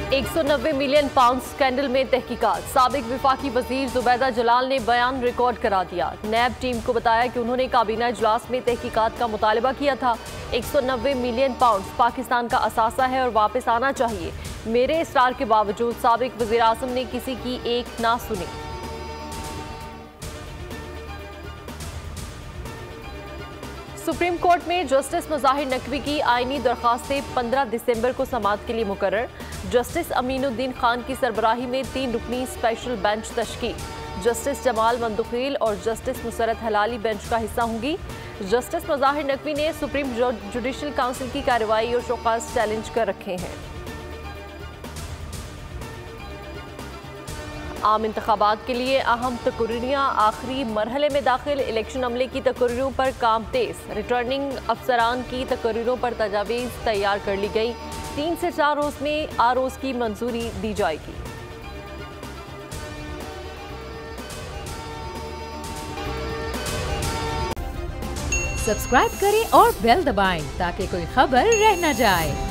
190 million pound scandal में तहकीकात। साबिक विफाकी वजीर जुबैदा जलाल ने बयान रिकॉर्ड करा दिया। नैब टीम को बताया कि उन्होंने काबीना इजलास में तहकीकात का मुतालबा किया था। 190 मिलियन पाउंड पाकिस्तान का असासा है और वापस आना चाहिए। मेरे इसरार के बावजूद साबिक वजीर आजम ने किसी की एक ना सुनी। सुप्रीम कोर्ट में जस्टिस मुजाहिर नकवी की आईनी दरखास्तें 15 दिसंबर को समाअत के लिए मुकर्रर। जस्टिस अमीनुद्दीन खान की सरबराही में 3 रुकनी स्पेशल बेंच तश्कील। जस्टिस जमाल मंदुखील और जस्टिस नुसरत हलाली बेंच का हिस्सा होंगी। जस्टिस मुजाहिर नकवी ने सुप्रीम जुडिशल काउंसिल की कार्रवाई और शोकाज चैलेंज कर रखे हैं। आम इंतखाबात के लिए अहम तकरीरियाँ आखिरी मरहले में दाखिल। इलेक्शन अमले की तकरीरों पर काम तेज। रिटर्निंग अफसरान की तकरीरों पर तजावीज़ तैयार कर ली गई। 3 से 4 रोज में आरोज की मंजूरी दी जाएगी। सब्सक्राइब करें और बेल दबाएं ताकि कोई खबर रह न जाए।